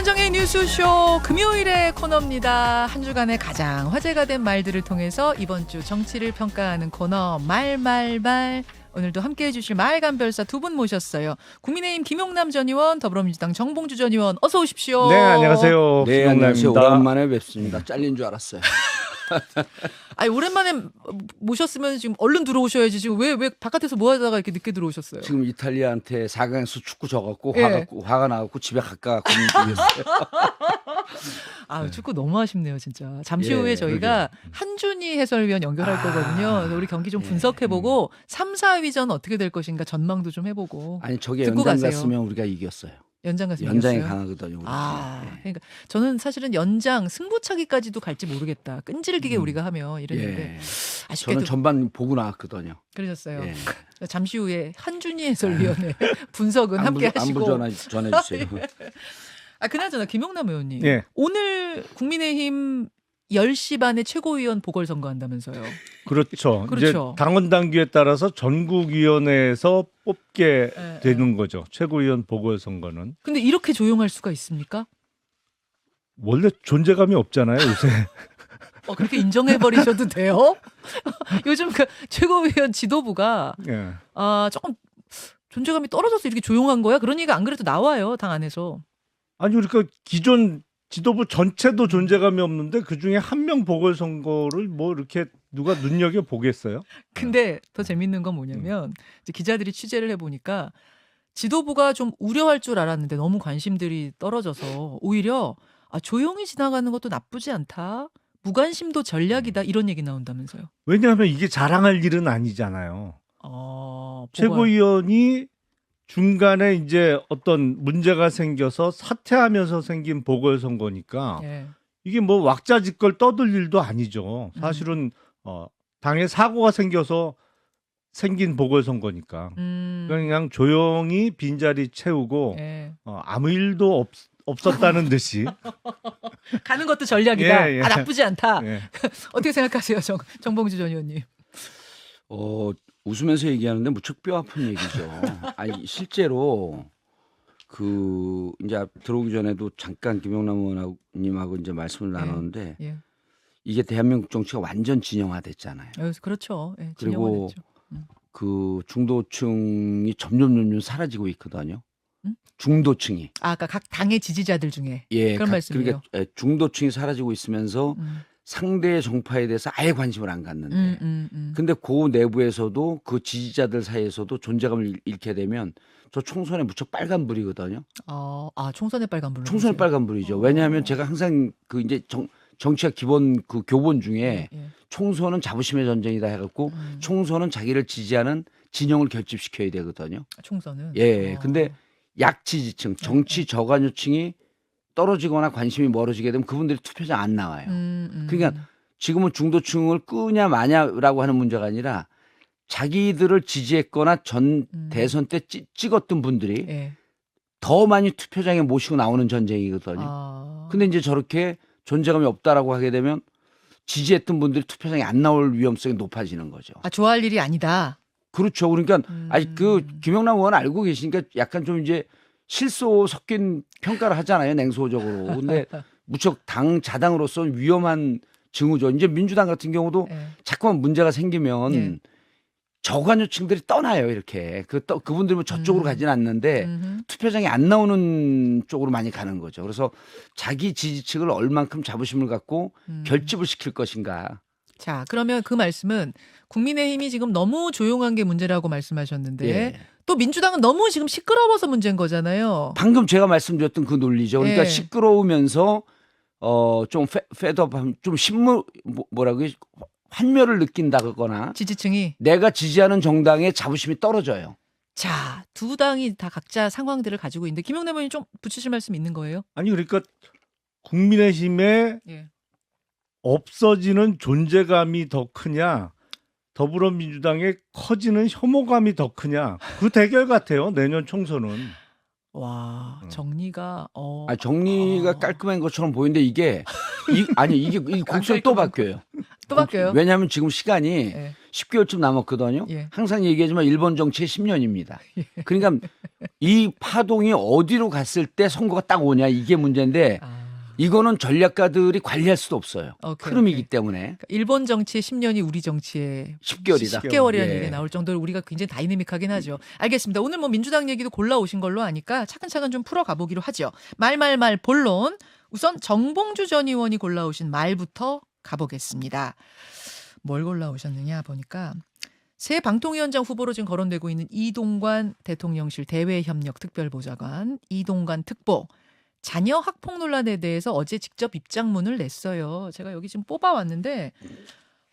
김현정의 뉴스쇼 금요일의 코너입니다. 한 주간의 가장 화제가 된 말들을 통해서 이번 주 정치를 평가하는 코너 말말말. 오늘도 함께해 주실 말간별사 두 분 모셨어요. 국민의힘 김용남 전 의원, 더불어민주당 정봉주 전 의원 어서 오십시오. 네, 안녕하세요. 네, 안녕하세요. 김용남입니다. 오랜만에 뵙습니다. 잘린 줄 알았어요. 아니 오랜만에 모셨으면 지금 얼른 들어오셔야지. 지금 왜 바깥에서 뭐 하다가 이렇게 늦게 들어오셨어요? 지금 이탈리아한테 4강에서 축구 져갖고 예. 화가 나갖고 집에 갈까 고민 중이었어요. 아, 축구 너무 아쉽네요, 진짜. 잠시 예, 후에 저희가 한준희 해설위원 연결할 거거든요. 그래서 우리 경기 좀 분석해보고 3, 4위전 어떻게 될 것인가 전망도 좀 해보고. 아니 저게 듣고 연장 가세요. 갔으면 우리가 이겼어요. 연장 갔으면 연장이 이겼어요? 강하거든요. 우리. 아, 예. 그러니까 저는 사실은 연장 승부차기까지도 갈지 모르겠다. 끈질기게 우리가 하면 이랬는데 예. 아쉽게도 저는 전반 보고 나왔거든요. 그러셨어요. 예. 잠시 후에 한준희 해설위원의 분석은 함께 하시고. 안부 전해주세요. 아, 그나저나 김용남 의원님. 예. 오늘 국민의힘 10시 반에 최고위원 보궐선거 한다면서요. 그렇죠. 그렇죠. 이제 당원 당규에 따라서 전국위원회에서 뽑게 예, 되는 거죠. 최고위원 보궐선거는 근데 이렇게 조용할 수가 있습니까? 원래 존재감이 없잖아요, 요새. 그렇게 인정해버리셔도 돼요? 요즘 그 최고위원 지도부가 예. 조금 존재감이 떨어져서 이렇게 조용한 거야? 그런 얘기가 안 그래도 나와요, 당 안에서. 아니 그러니까 기존 지도부 전체도 존재감이 없는데 그 중에 한 명 보궐선거를 뭐 이렇게 누가 눈여겨 보겠어요? 근데 더 재밌는 건 뭐냐면 이제 기자들이 취재를 해보니까 지도부가 좀 우려할 줄 알았는데 너무 관심들이 떨어져서 오히려 조용히 지나가는 것도 나쁘지 않다. 무관심도 전략이다. 이런 얘기 나온다면서요. 왜냐하면 이게 자랑할 일은 아니잖아요. 최고위원이 중간에 이제 어떤 문제가 생겨서 사퇴하면서 생긴 보궐선거니까 예. 이게 뭐 왁자지껄 떠들 일도 아니죠. 사실은 당에 사고가 생겨서 생긴 보궐선거니까 그냥 조용히 빈자리 채우고 예. 아무 일도 없었다는 듯이 가는 것도 전략이다. 예, 예. 나쁘지 않다. 예. 어떻게 생각하세요, 정봉주 전 의원님? 웃으면서 얘기하는데 무척 뼈 아픈 얘기죠. 아니 실제로 그 이제 들어오기 전에도 잠깐 김용남 의원님하고 이제 말씀을 나눴는데 예. 이게 대한민국 정치가 완전 진영화됐잖아요. 그렇죠. 예, 그리고 진영화됐죠. 그 중도층이 점점 사라지고 있거든요. 중도층이. 아까 각 당의 지지자들 중에 그런 말씀이에요. 그러니까 중도층이 사라지고 있으면서 상대 정파에 대해서 아예 관심을 안 갖는데 근데 그 내부에서도 그 지지자들 사이에서도 존재감을 잃게 되면 저 총선에 무척 빨간불이거든요. 총선의 빨간불. 총선에 빨간불이죠. 왜냐하면 제가 항상 그 이제 정치학 기본 그 교본 중에 예. 총선은 자부심의 전쟁이다 해갖고 총선은 자기를 지지하는 진영을 결집시켜야 되거든요. 총선은. 예. 근데 약지지층, 정치 저간여층이 떨어지거나 관심이 멀어지게 되면 그분들이 투표장 안 나와요. 그러니까 지금은 중도층을 끄냐 마냐라고 하는 문제가 아니라 자기들을 지지했거나 전 대선 때 찍었던 분들이 예. 더 많이 투표장에 모시고 나오는 전쟁이거든요. 근데 이제 저렇게 존재감이 없다라고 하게 되면 지지했던 분들이 투표장에 안 나올 위험성이 높아지는 거죠. 좋아할 일이 아니다. 그렇죠. 그러니까 아직 그 김용남 의원 알고 계시니까 약간 좀 이제 실소 섞인 평가를 하잖아요. 냉소적으로. 근데 무척 자당으로서는 위험한 징후죠. 이제 민주당 같은 경우도 예. 자꾸만 문제가 생기면 예. 저간여층들이 떠나요. 이렇게. 그분들은 저쪽으로 가지는 않는데 투표장에 안 나오는 쪽으로 많이 가는 거죠. 그래서 자기 지지층을 얼만큼 자부심을 갖고 결집을 시킬 것인가. 자, 그러면 그 말씀은 국민의힘이 지금 너무 조용한 게 문제라고 말씀하셨는데 예. 또 민주당은 너무 지금 시끄러워서 문제인 거잖아요. 방금 제가 말씀드렸던 그 논리죠. 그러니까 예. 시끄러우면서 좀 패드업하면 좀 뭐라고 환멸을 느낀다거나 지지층이. 내가 지지하는 정당의 자부심이 떨어져요. 자, 두 당이 다 각자 상황들을 가지고 있는데 김용남 의원님 좀 붙이실 말씀 있는 거예요? 아니 그러니까 국민의힘에 예. 없어지는 존재감이 더 크냐 더불어민주당의 커지는 혐오감이 더 크냐 그 대결 같아요. 내년 총선은. 와, 정리가 정리가 깔끔한 것처럼 보이는데 이게 이게 곡선이 또 바뀌어요. 또 바뀌어요. 왜냐하면 지금 시간이 예. 10개월쯤 남았거든요. 예. 항상 얘기하지만 일본 정치의 10년입니다. 그러니까 이 파동이 어디로 갔을 때 선거가 딱 오냐 이게 문제인데 이거는 전략가들이 관리할 수도 없어요. 오케이, 흐름이기 오케이. 때문에 그러니까 일본 정치의 10년이 우리 정치의 10개월이다. 10개월이라는 예. 얘기가 나올 정도로 우리가 굉장히 다이내믹하긴 하죠. 알겠습니다. 오늘 뭐 민주당 얘기도 골라오신 걸로 아니까 차근차근 좀 풀어가 보기로 하죠. 말말말 본론. 우선 정봉주 전 의원이 골라오신 말부터 가보겠습니다. 뭘 골라오셨느냐 보니까 새 방통위원장 후보로 지금 거론되고 있는 이동관 대통령실 대외협력 특별보좌관, 이동관 특보. 자녀 학폭 논란에 대해서 어제 직접 입장문을 냈어요. 제가 여기 지금 뽑아왔는데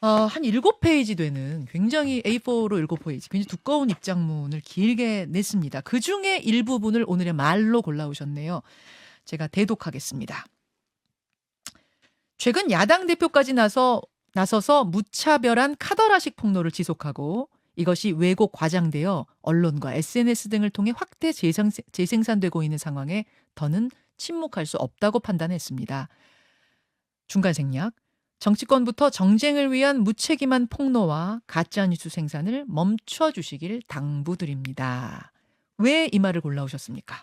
한 7페이지 되는 굉장히 A4로 7페이지 굉장히 두꺼운 입장문을 길게 냈습니다. 그중에 일부분을 오늘의 말로 골라오셨네요. 제가 대독하겠습니다. 최근 야당 대표까지 나서서 무차별한 카더라식 폭로를 지속하고 이것이 왜곡 과장되어 언론과 SNS 등을 통해 확대 재생산되고 있는 상황에 더는 침묵할 수 없다고 판단했습니다. 중간 생략. 정치권부터 정쟁을 위한 무책임한 폭로와 가짜뉴스 생산을 멈춰주시길 당부드립니다. 왜 이 말을 골라오셨습니까?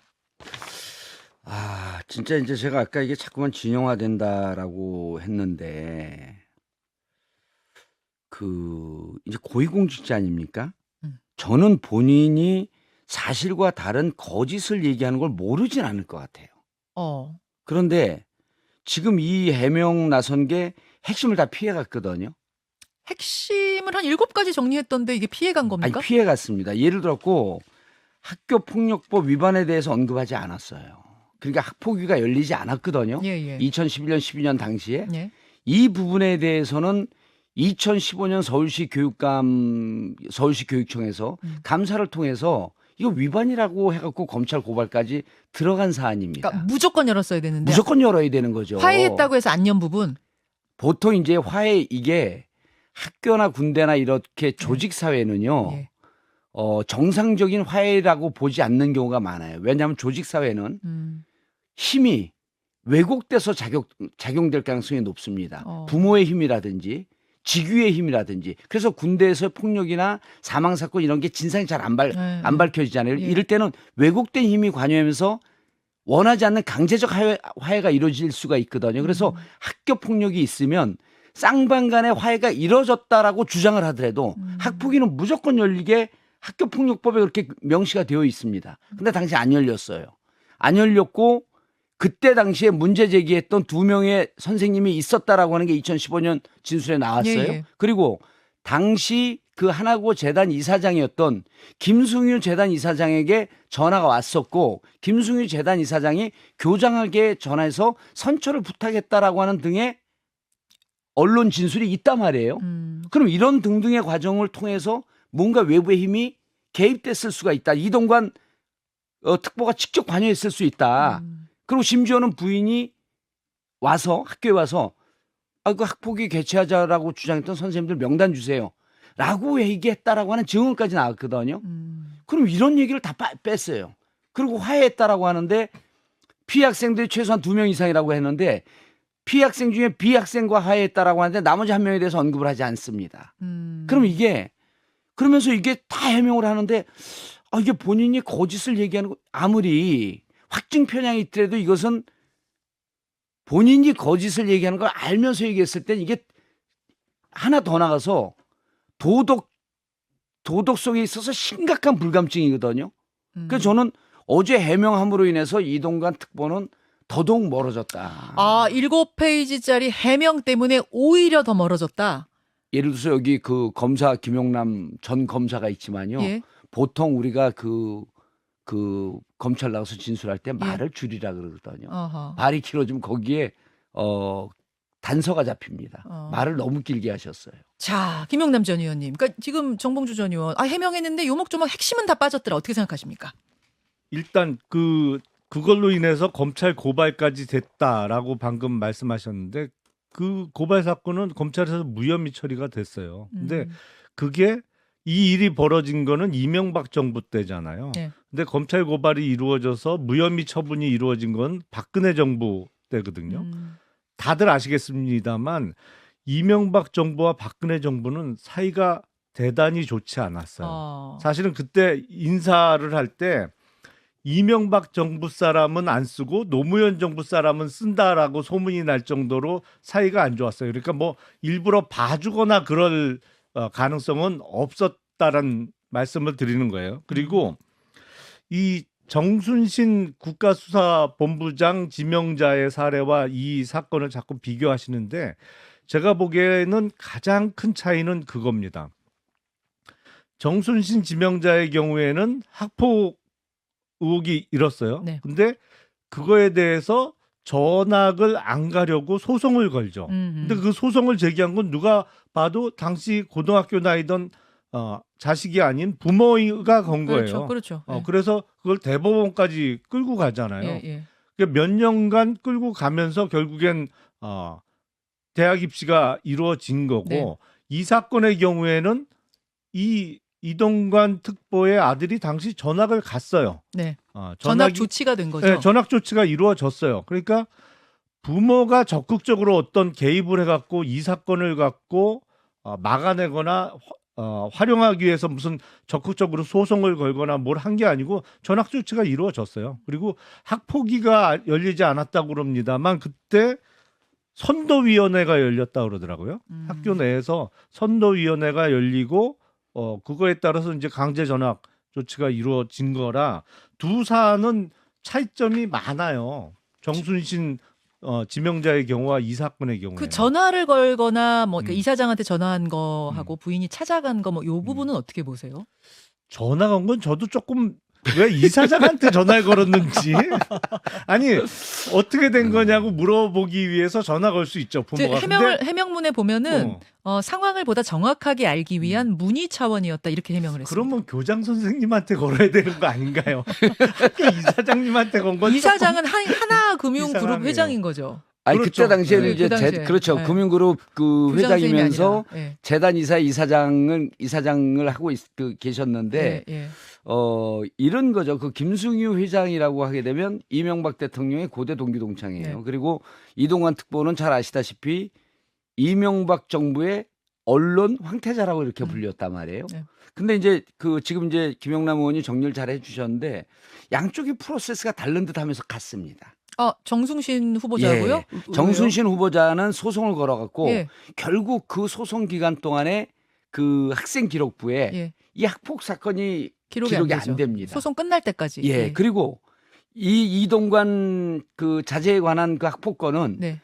진짜 이제 제가 아까 이게 자꾸만 진영화된다라고 했는데 이제 고위공직자 아닙니까? 저는 본인이 사실과 다른 거짓을 얘기하는 걸 모르진 않을 것 같아요. 그런데 지금 이 해명 나선 게 핵심을 다 피해갔거든요. 핵심을 한 7가지 정리했던데 이게 피해간 겁니까? 피해갔습니다. 예를 들었고 학교폭력법 위반에 대해서 언급하지 않았어요. 그러니까 학폭위가 열리지 않았거든요. 예. 2011년, 12년 당시에. 예. 이 부분에 대해서는 2015년 서울시 교육청에서 감사를 통해서 이거 위반이라고 해갖고 검찰 고발까지 들어간 사안입니다. 그러니까 무조건 열었어야 되는데 무조건 열어야 되는 거죠. 화해했다고 해서 안 연 부분. 보통 이제 이게 학교나 군대나 이렇게 조직 사회는요. 예. 정상적인 화해라고 보지 않는 경우가 많아요. 왜냐하면 조직 사회는 힘이 왜곡돼서 작용될 가능성이 높습니다. 부모의 힘이라든지 직위의 힘이라든지. 그래서 군대에서 폭력이나 사망 사건 이런 게 진상이 잘 안 밝혀지잖아요. 예. 이럴 때는 왜곡된 힘이 관여하면서 원하지 않는 강제적 화해가 이루어질 수가 있거든요. 그래서 학교 폭력이 있으면 쌍방 간의 화해가 이루어졌다라고 주장을 하더라도 학폭위는 무조건 열리게 학교폭력법에 그렇게 명시가 되어 있습니다. 근데 당시 안 열렸어요. 안 열렸고 그때 당시에 문제 제기했던 2명의 선생님이 있었다라고 하는 게 2015년 진술에 나왔어요. 예. 그리고 당시 그 하나고 재단 이사장이었던 김승유 재단 이사장에게 전화가 왔었고 김승유 재단 이사장이 교장에게 전화해서 선처를 부탁했다라고 하는 등의 언론 진술이 있단 말이에요. 그럼 이런 등등의 과정을 통해서 뭔가 외부의 힘이 개입됐을 수가 있다. 이동관 특보가 직접 관여했을 수 있다. 그리고 심지어는 부인이 와서 학교에 와서 그 학폭위 개최하자라고 주장했던 선생님들 명단 주세요. 라고 얘기했다라고 하는 증언까지 나왔거든요. 그럼 이런 얘기를 다 뺐어요. 그리고 화해했다라고 하는데 피해 학생들이 최소한 2명 이상이라고 했는데 피해 학생 중에 B 학생과 화해했다라고 하는데 나머지 1명에 대해서 언급을 하지 않습니다. 그럼 그러면서 이게 다 해명을 하는데 이게 본인이 거짓을 얘기하는 거 아무리 확증 편향이 있더라도 이것은 본인이 거짓을 얘기하는 걸 알면서 얘기했을 땐 이게 하나 더 나가서 도덕성에 있어서 심각한 불감증이거든요. 그래서 저는 어제 해명함으로 인해서 이동관 특보는 더더욱 멀어졌다. 7페이지짜리 해명 때문에 오히려 더 멀어졌다. 예를 들어서 여기 그 검사 김용남 전 검사가 있지만요. 예. 보통 우리가 그 검찰 나가서 진술할 때 말을 줄이라 그러거든요. 말이 길어지면 거기에 단서가 잡힙니다. 말을 너무 길게 하셨어요. 자, 김용남 전 의원님. 그러니까 지금 정봉주 전 의원 해명했는데 요목조목 핵심은 다 빠졌더라. 어떻게 생각하십니까? 일단 그걸로 인해서 검찰 고발까지 됐다라고 방금 말씀하셨는데 그 고발 사건은 검찰에서 무혐의 처리가 됐어요. 근데 그게 이 일이 벌어진 거는 이명박 정부 때잖아요. 네. 근데 검찰 고발이 이루어져서 무혐의 처분이 이루어진 건 박근혜 정부 때거든요. 다들 아시겠습니다만 이명박 정부와 박근혜 정부는 사이가 대단히 좋지 않았어요. 사실은 그때 인사를 할 때 이명박 정부 사람은 안 쓰고 노무현 정부 사람은 쓴다라고 소문이 날 정도로 사이가 안 좋았어요. 그러니까 뭐 일부러 봐주거나 그럴 가능성은 없었다라는 말씀을 드리는 거예요. 그리고 이 정순신 국가수사본부장 지명자의 사례와 이 사건을 자꾸 비교하시는데 제가 보기에는 가장 큰 차이는 그겁니다. 정순신 지명자의 경우에는 학폭 의혹이 일었어요. 네. 근데 그거에 대해서 전학을 안 가려고 소송을 걸죠. 근데 그 소송을 제기한 건 누가 봐도 당시 고등학교 나이던 자식이 아닌 부모가 건 거예요. 그렇죠. 예. 그래서 그걸 대법원까지 끌고 가잖아요. 예. 그러니까 몇 년간 끌고 가면서 결국엔 대학 입시가 이루어진 거고 네. 이 사건의 경우에는 이동관 특보의 아들이 당시 전학을 갔어요. 네. 전학 조치가 된 거죠. 네, 전학 조치가 이루어졌어요. 그러니까 부모가 적극적으로 어떤 개입을 해갖고 이 사건을 갖고 막아내거나 활용하기 위해서 무슨 적극적으로 소송을 걸거나 뭘 한 게 아니고 전학 조치가 이루어졌어요. 그리고 학폭위가 열리지 않았다고 그럽니다만 그때 선도위원회가 열렸다고 그러더라고요. 학교 내에서 선도위원회가 열리고 그거에 따라서 이제 강제 전학 조치가 이루어진 거라 두 사안은 차이점이 많아요. 정순신 지명자의 경우와 이 사건의 경우에. 그 전화를 걸거나 뭐 그러니까 이사장한테 전화한 거하고 부인이 찾아간 거 뭐 요 부분은 어떻게 보세요? 전화 건 건 저도 조금 왜 이사장한테 전화를 걸었는지 아니 어떻게 된 거냐고 물어보기 위해서 전화 걸 수 있죠 부모가. 해명문에 보면은 상황을 보다 정확하게 알기 위한 문의 차원이었다 이렇게 해명을 했습니다. 그러면 교장 선생님한테 걸어야 되는 거 아닌가요? 학교 이사장님한테 건 건 이사장은 하나금융그룹 이상하네요. 회장인 거죠. 아니 그렇죠. 그때 당시에는 네, 이제 그 당시에. 그렇죠. 네. 금융그룹 그 교장 선생님이 회장이면서 아니라. 예. 재단 이사장을 하고 계셨는데 예. 이런 거죠. 그 김승유 회장이라고 하게 되면 이명박 대통령의 고대 동기 동창이에요. 네. 그리고 이동관 특보는 잘 아시다시피 이명박 정부의 언론 황태자라고 이렇게 불렸단 말이에요. 네. 근데 이제 지금 이제 김영남 의원이 정리를 잘 해주셨는데 양쪽의 프로세스가 다른 듯하면서 같습니다. 정순신 후보자고요? 예. 정순신 후보자는 소송을 걸어갖고 예. 결국 그 소송 기간 동안에 그 학생 기록부에 예. 이 학폭 사건이 기록이 되죠. 안 됩니다. 소송 끝날 때까지. 예. 그리고 이 이동관 그 자제에 관한 그 학폭건은 네.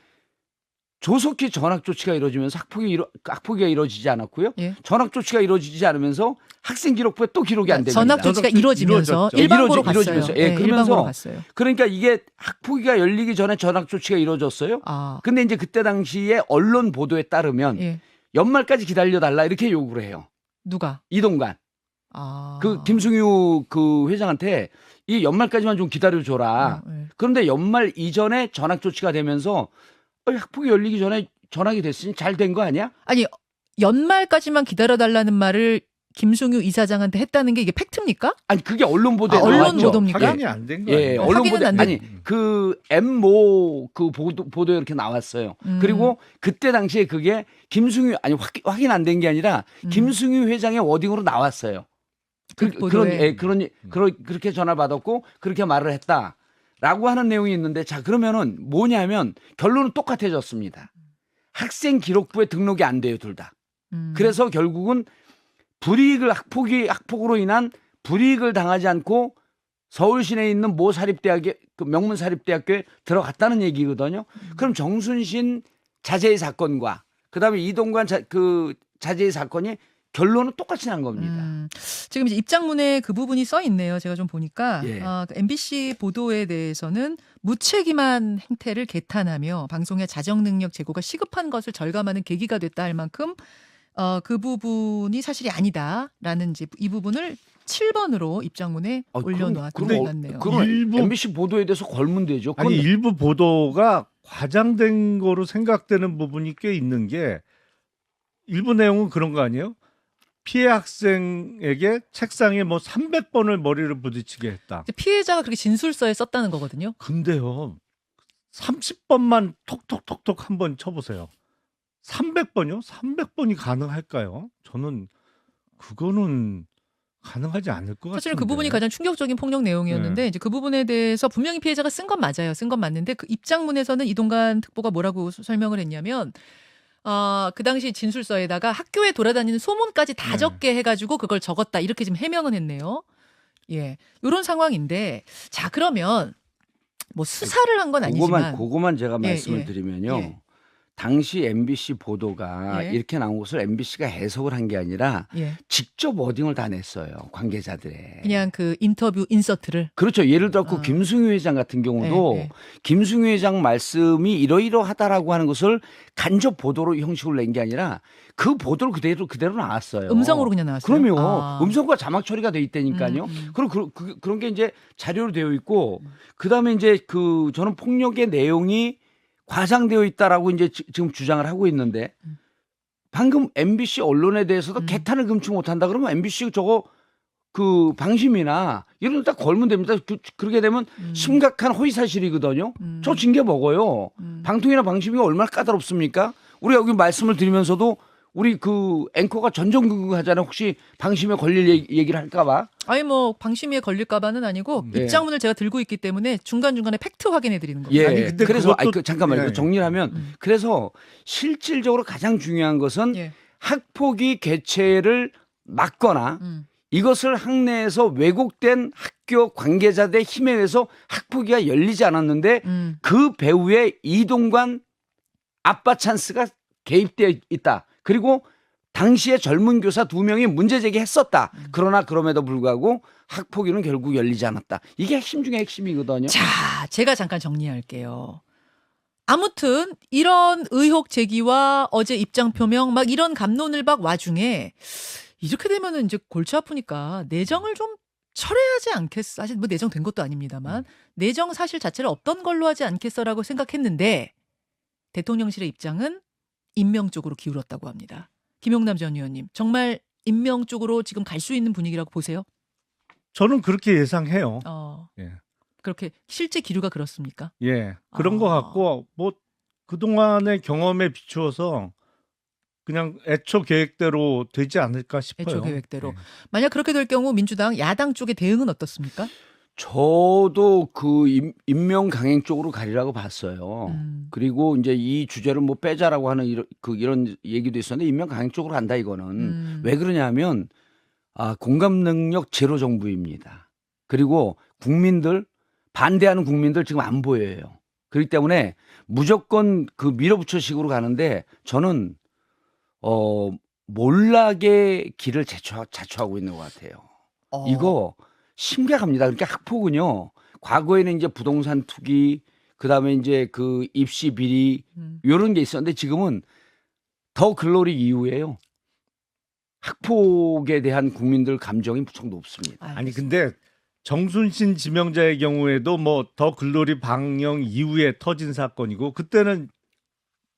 조속히 전학 조치가 이루어지면서 학폭위가 이루어지지 않았고요. 예. 전학 조치가 이루어지지 않으면서 학생 기록부에 또 기록이 안 됩니다. 전학 조치가 이루어지면서 이루어졌죠. 일반고로 갔어요. 이루어지면서. 예, 네, 그러면서 일반고로 갔어요. 그러니까 이게 학폭위가 열리기 전에 전학 조치가 이루어졌어요. 근데 이제 그때 당시에 언론 보도에 따르면 예. 연말까지 기다려달라 이렇게 요구를 해요. 누가? 이동관. 그 김승유 그 회장한테 이 연말까지만 좀 기다려줘라. 예. 그런데 연말 이전에 전학 조치가 되면서 학폭이 열리기 전에 전학이 됐으니 잘 된 거 아니야? 아니 연말까지만 기다려달라는 말을 김승유 이사장한테 했다는 게 이게 팩트입니까? 아니 그게 언론 보도에 언론 나왔죠. 보도입니까? 확인이 안 된 거예요. 예, 언론 확인은 보도 안 아니 그 M모 그 보도에 이렇게 나왔어요. 그리고 그때 당시에 그게 김승유 아니 확인 안 된 게 아니라 김승유 회장의 워딩으로 나왔어요. 그렇게 전화 받았고 그렇게 말을 했다라고 하는 내용이 있는데 자 그러면은 뭐냐면 결론은 똑같아졌습니다. 학생 기록부에 등록이 안 돼요 둘 다. 그래서 결국은 학폭으로 인한 불이익을 당하지 않고 서울 시내에 있는 모 사립대학에 그 명문 사립대학교에 들어갔다는 얘기거든요. 그럼 정순신 자제의 사건과 그다음에 이동관 자제의 사건이 결론은 똑같이 난 겁니다. 지금 이제 입장문에 그 부분이 써 있네요. 제가 좀 보니까 예. MBC 보도에 대해서는 무책임한 행태를 개탄하며 방송의 자정 능력 제고가 시급한 것을 절감하는 계기가 됐다 할 만큼 그 부분이 사실이 아니다라는 이제 이 부분을 7번으로 입장문에 올려놨네요. 그럼 일부- MBC 보도에 대해서 걸면 되죠. 아니 일부 보도가 과장된 거로 생각되는 부분이 꽤 있는 게 일부 내용은 그런 거 아니에요? 피해 학생에게 책상에 뭐 300번을 머리를 부딪히게 했다. 피해자가 그렇게 진술서에 썼다는 거거든요. 근데요. 30번만 톡톡톡톡 한번 쳐보세요. 300번이요? 300번이 가능할까요? 저는 그거는 가능하지 않을 것 같아요. 사실은 그 부분이 가장 충격적인 폭력 내용이었는데 네. 이제 그 부분에 대해서 분명히 피해자가 쓴 건 맞아요. 쓴 건 맞는데 그 입장문에서는 이동관 특보가 뭐라고 설명을 했냐면 그 당시 진술서에다가 학교에 돌아다니는 소문까지 다 네. 적게 해가지고 그걸 적었다 이렇게 지금 해명은 했네요. 예, 이런 상황인데 자 그러면 뭐 수사를 한 건 아니지만 그거만 제가 말씀을 예. 드리면요. 예. 당시 MBC 보도가 예. 이렇게 나온 것을 MBC가 해석을 한 게 아니라 예. 직접 워딩을 다 냈어요. 관계자들의. 그냥 그 인터뷰 인서트를 그렇죠. 예를 들어 그 아. 김승유 회장 같은 경우도 예, 예. 김승유 회장 말씀이 이러이러하다라고 하는 것을 간접 보도로 형식으로 낸 게 아니라 그 보도를 그대로 나왔어요. 음성으로 그냥 나왔어요. 그럼요. 아. 음성과 자막 처리가 돼 있다니까요. 그리고 그런 게 이제 자료로 되어 있고 그다음에 이제 그 저는 폭력의 내용이 과장되어 있다라고 이제 지금 주장을 하고 있는데 방금 MBC 언론에 대해서도 개탄을 금치 못한다 그러면 MBC 저거 그 방심이나 이런 데 딱 걸면 됩니다. 그렇게 되면 심각한 허위 사실이거든요. 저 징계 먹어요. 방통이나 방심이 얼마나 까다롭습니까? 우리가 여기 말씀을 드리면서도 우리 그 앵커가 전전긍긍 하잖아요. 혹시 방심에 걸릴 얘기를 할까봐. 아니 뭐 방심위에 걸릴까봐는 아니고 예. 입장문을 제가 들고 있기 때문에 중간중간에 팩트 확인해 드리는 겁니다. 예. 아니, 근데 그래서 그것도- 잠깐만요. 예. 정리를 하면 그래서 실질적으로 가장 중요한 것은 예. 학폭위 개최를 막거나 이것을 학내에서 왜곡된 학교 관계자들의 힘에 의해서 학폭위가 열리지 않았는데 그 배후에 이동관 아빠 찬스가 개입되어 있다. 그리고 당시에 젊은 교사 2명이 문제 제기했었다. 그러나 그럼에도 불구하고 학폭위는 결국 열리지 않았다. 이게 핵심 중에 핵심이거든요. 자, 제가 잠깐 정리할게요. 아무튼 이런 의혹 제기와 어제 입장 표명 막 이런 갑론을박 와중에 이렇게 되면은 이제 골치 아프니까 내정을 좀 철회하지 않겠어. 사실 뭐 내정된 것도 아닙니다만 내정 사실 자체를 없던 걸로 하지 않겠어라고 생각했는데 대통령실의 입장은 임명 쪽으로 기울었다고 합니다. 김용남 전 의원님 정말 임명 쪽으로 지금 갈 수 있는 분위기라고 보세요? 저는 그렇게 예상해요. 예. 그렇게 실제 기류가 그렇습니까? 예. 그런 것 같고 뭐 그동안의 경험에 비추어서 그냥 애초 계획대로 되지 않을까 싶어요. 애초 계획대로. 예. 만약 그렇게 될 경우 민주당 야당 쪽의 대응은 어떻습니까? 저도 그 임명 강행 쪽으로 가리라고 봤어요. 그리고 이제 이 주제를 뭐 빼자라고 하는 이런 얘기도 있었는데 임명 강행 쪽으로 간다 이거는 왜 그러냐면 공감 능력 제로 정부입니다. 그리고 국민들 반대하는 국민들 지금 안 보여요. 그렇기 때문에 무조건 그 밀어붙여식으로 가는데 저는 몰락의 길을 자초하고 있는 것 같아요. 이거 심각합니다. 그러니까 학폭은요. 과거에는 이제 부동산 투기, 그다음에 이제 그 입시 비리 이런 게 있었는데 지금은 더 글로리 이후에요. 학폭에 대한 국민들 감정이 무척 높습니다. 아니 근데 정순신 지명자의 경우에도 뭐 더 글로리 방영 이후에 터진 사건이고 그때는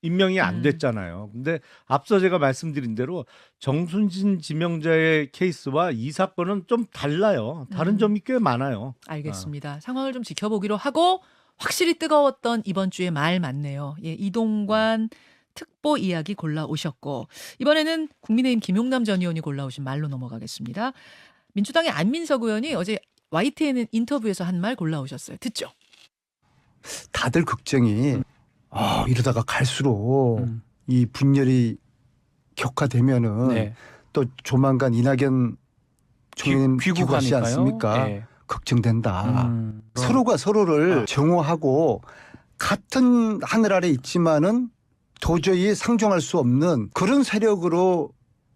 임명이 안 됐잖아요. 근데 앞서 제가 말씀드린 대로 정순신 지명자의 케이스와 이 사건은 좀 달라요. 다른 점이 꽤 많아요. 알겠습니다. 상황을 좀 지켜보기로 하고 확실히 뜨거웠던 이번 주에 말 맞네요. 예, 이동관 특보 이야기 골라오셨고 이번에는 국민의힘 김용남 전 의원이 골라오신 말로 넘어가겠습니다. 민주당의 안민석 의원이 어제 YTN 인터뷰에서 한 말 골라오셨어요. 듣죠? 다들 걱정이 이러다가 갈수록 이 분열이 격화되면은 네. 또 조만간 이낙연 총리는 귀국하지 귀국하니까요. 않습니까? 네. 걱정된다. 서로가 서로를 정오하고 같은 하늘 아래 있지만은 도저히 상종할 수 없는 그런 세력으로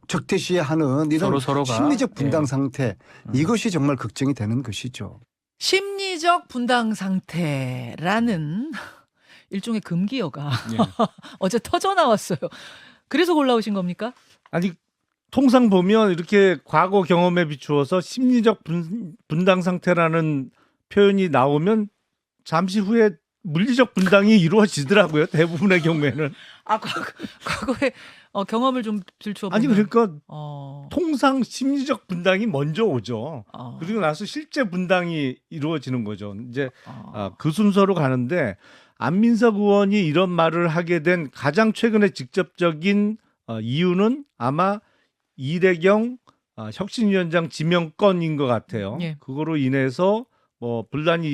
적대시하는 이런 서로가 심리적 분당 네. 상태 이것이 정말 걱정이 되는 것이죠. 심리적 분당 상태라는 일종의 금기어가 예. 어제 터져 나왔어요. 그래서 골라오신 겁니까? 아니 통상 보면 이렇게 과거 경험에 비추어서 심리적 분당 상태라는 표현이 나오면 잠시 후에 물리적 분당이 이루어지더라고요. 대부분의 경우에는. 과거에 경험을 좀 들춰보면 아니 그러니까 어, 통상 심리적 분당이 먼저 오죠. 어, 그리고 나서 실제 분당이 이루어지는 거죠. 이제 어. 그 순서로 가는데 안민석 의원이 이런 말을 하게 된 가장 최근의 직접적인 이유는 아마 이대경 혁신위원장 지명건인 것 같아요. 예. 그거로 인해서 뭐 분란이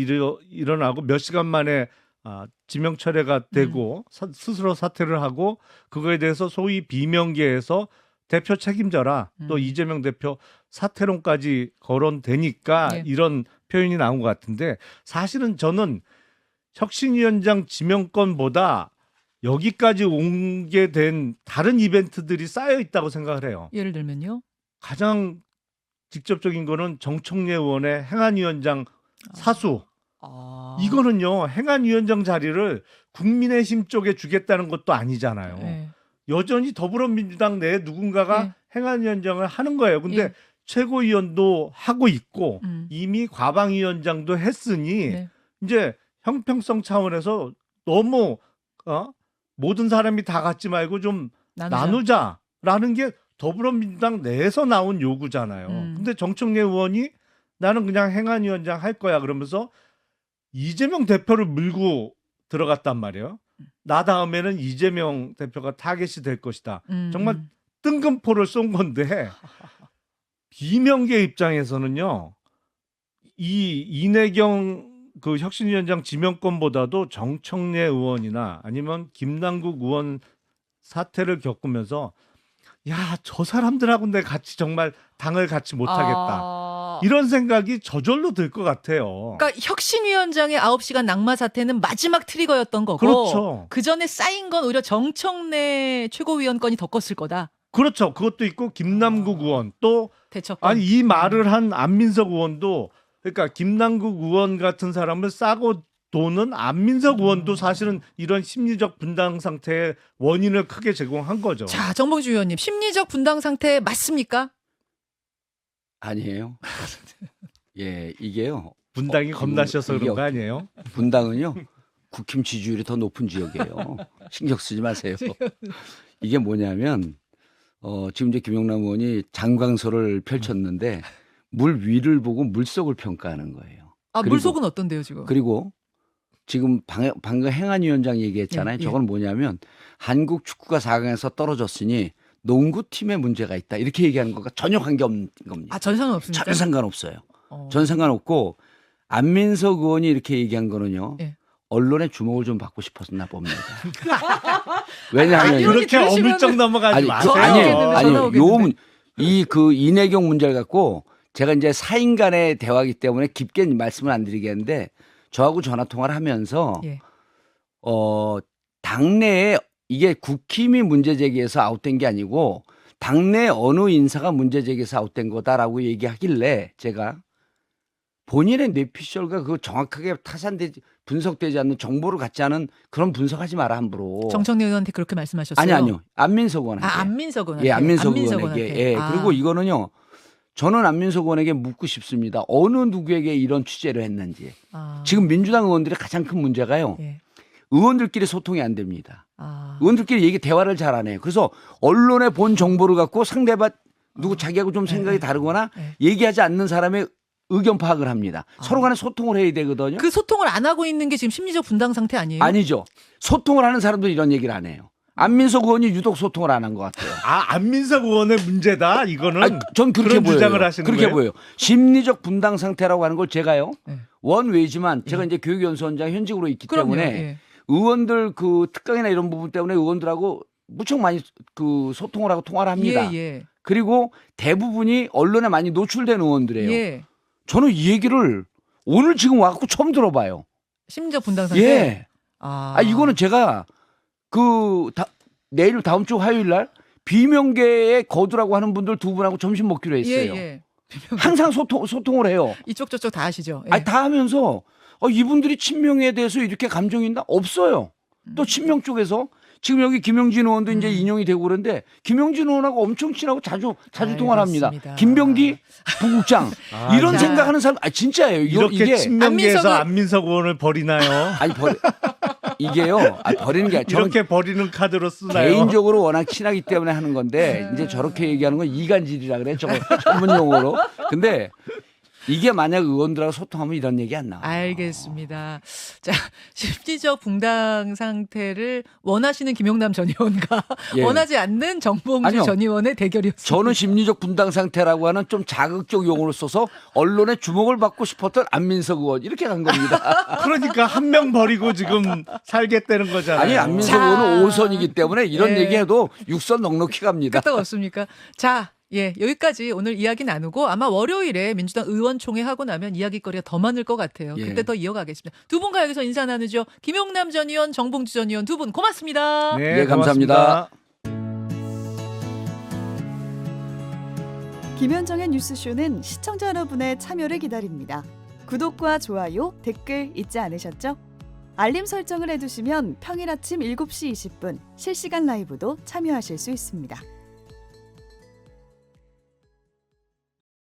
일어나고 몇 시간 만에 지명 철회가 되고 스스로 사퇴를 하고 그거에 대해서 소위 비명계에서 대표 책임져라. 또 이재명 대표 사퇴론까지 거론되니까 예. 이런 표현이 나온 것 같은데 사실은 저는 혁신위원장 지명건보다 여기까지 오게 된 다른 이벤트들이 쌓여 있다고 생각을 해요. 예를 들면요. 가장 직접적인 거는 정청래 의원의 행안위원장 사수. 이거는요, 행안위원장 자리를 국민의힘 쪽에 주겠다는 것도 아니잖아요. 예. 여전히 더불어민주당 내에 누군가가 예. 행안위원장을 하는 거예요. 근데 예. 최고위원도 하고 있고 이미 과방위원장도 했으니 네. 이제 형평성 차원에서 너무 모든 사람이 다 갖지 말고 좀 나누자라는 게 더불어민주당 내에서 나온 요구잖아요. 근데 정청래 의원이 나는 그냥 행안위원장 할 거야 그러면서 이재명 대표를 물고 들어갔단 말이에요. 나 다음에는 이재명 대표가 타겟이 될 것이다. 정말 뜬금포를 쏜 건데 비명계 입장에서는요. 이 이내경 그 혁신위원장 지명권보다도 정청래 의원이나 아니면 김남국 의원 사태를 겪으면서 야, 저 사람들하고 내가 같이 정말 당을 같이 못하겠다. 이런 생각이 저절로 들 것 같아요. 그러니까 혁신위원장의 9시간 낙마 사태는 마지막 트리거였던 거고 그렇죠. 그 전에 쌓인 건 오히려 정청래 최고위원 건이 더 컸을 거다. 그렇죠. 그것도 있고 김남국 의원 또 대처권. 아니 이 말을 한 안민석 의원도 그러니까 김남국 의원 같은 사람을 싸고 도는 안민석 의원도 사실은 이런 심리적 분당 상태의 원인을 크게 제공한 거죠. 자, 정봉주 의원님, 심리적 분당 상태 맞습니까? 아니에요. 예, 이게요. 분당이 겁나셔서 이게 그런 거 아니에요? 분당은요. 국힘 지지율이 더 높은 지역이에요. 신경 쓰지 마세요. 이게 뭐냐면 지금 이제 김용남 의원이 장광설을 펼쳤는데 물 위를 보고 물속을 평가하는 거예요. 그리고, 물속은 어떤데요 지금? 그리고 지금 방금 행안위원장 얘기했잖아요. 예, 예. 저건 뭐냐면 한국 축구가 4강에서 떨어졌으니 농구팀에 문제가 있다. 이렇게 얘기하는 것과 전혀 관계없는 겁니다. 전 상관없습니까? 전혀 상관없어요. 전 상관없고 안민석 의원이 이렇게 얘기한 거는요. 예. 언론의 주목을 좀 받고 싶었나 봅니다. 왜냐하면 그렇게 들으시면은- 어물쩍 넘어가지 마세요. 아니에요. 오겠는데. 그 이내경 문제를 갖고 제가 이제 사인 간의 대화이기 때문에 깊게 말씀을 안 드리겠는데 저하고 전화 통화를 하면서 예. 당내에 이게 국힘이 문제 제기해서 아웃된 게 아니고 당내 어느 인사가 문제 제기해서 아웃된 거다라고 얘기하길래 제가 본인의 뇌피셜과 그 정확하게 타산되지 분석되지 않는 정보를 갖지 않은 그런 분석하지 마라 함부로. 정청래 의원한테 그렇게 말씀하셨어요? 아니요. 안민석 의원한테. 안민석 의원한테. 예, 안민석 의원에게. 의원한테. 예. 그리고 이거는요. 저는 안민석 의원에게 묻고 싶습니다. 어느 누구에게 이런 취재를 했는지. 지금 민주당 의원들의 가장 큰 문제가요. 예. 의원들끼리 소통이 안 됩니다. 의원들끼리 대화를 잘 안 해요. 그래서 언론에 본 정보를 갖고 상대방 누구 자기하고 좀 생각이 다르거나 얘기하지 않는 사람의 의견 파악을 합니다. 서로 간에 소통을 해야 되거든요. 그 소통을 안 하고 있는 게 지금 심리적 분당 상태 아니에요? 아니죠. 소통을 하는 사람도 이런 얘기를 안 해요. 안민석 의원이 유독 소통을 안 한 것 같아요. 안민석 의원의 문제다. 이거는 전 그렇게 그런 보여요. 주장을 하시는 그렇게 거예요? 보여요. 심리적 분당 상태라고 하는 걸 제가요. 네. 원외지만 제가 이제 교육연수원장 현직으로 있기 그럼요. 때문에 예. 의원들 그 특강이나 이런 부분 때문에 의원들하고 무척 많이 그 소통을 하고 통화를 합니다. 예. 그리고 대부분이 언론에 많이 노출된 의원들이에요. 예. 저는 이 얘기를 오늘 지금 와갖고 처음 들어봐요. 심리적 분당 상태. 예. 아, 이거는 제가 내일 다음 주 화요일 날 비명계의 거두라고 하는 분들 두 분하고 점심 먹기로 했어요. 예. 항상 소통을 해요. 이쪽 저쪽 다 하시죠. 예. 다 하면서 이분들이 친명에 대해서 이렇게 감정이 있나? 없어요. 또 친명 쪽에서 지금 여기 김영진 의원도 이제 인용이 되고 그런데 김영진 의원하고 엄청 친하고 자주 통화를 합니다. 그렇습니다. 김병기 부국장 이런 자. 생각하는 사람 진짜예요. 이렇게 이게 친명계에서 안민석 의원을 버리나요? 이게요. 버리는 게 아니라 이렇게 버리는 카드로 쓰나요? 개인적으로 워낙 친하기 때문에 하는 건데 이제 저렇게 얘기하는 건 이간질이라 그래. 저거 전문 용어로. 근데 이게 만약 의원들하고 소통하면 이런 얘기 안 나와요. 알겠습니다. 자, 심리적 붕당 상태를 원하시는 김용남 전 의원과 예. 원하지 않는 정봉주 아니요. 전 의원의 대결이었습니다. 저는 심리적 분당 상태라고 하는 좀 자극적 용어를 써서 언론의 주목을 받고 싶었던 안민석 의원 이렇게 간 겁니다. 그러니까 한 명 버리고 지금 살겠다는 거잖아요. 아니 안민석 자. 의원은 5선이기 때문에 이런 예. 얘기해도 6선 넉넉히 갑니다. 끄떡 없습니까? 자, 예, 여기까지 오늘 이야기 나누고 아마 월요일에 민주당 의원총회 하고 나면 이야기거리가 더 많을 것 같아요. 예. 그때 더 이어가겠습니다. 두 분과 여기서 인사 나누죠. 김용남 전 의원, 정봉주 전 의원 두 분 고맙습니다. 네, 예, 감사합니다. 김현정의 뉴스쇼는 시청자 여러분의 참여를 기다립니다. 구독과 좋아요, 댓글 잊지 않으셨죠? 알림 설정을 해두시면 평일 아침 7시 20분 실시간 라이브도 참여하실 수 있습니다.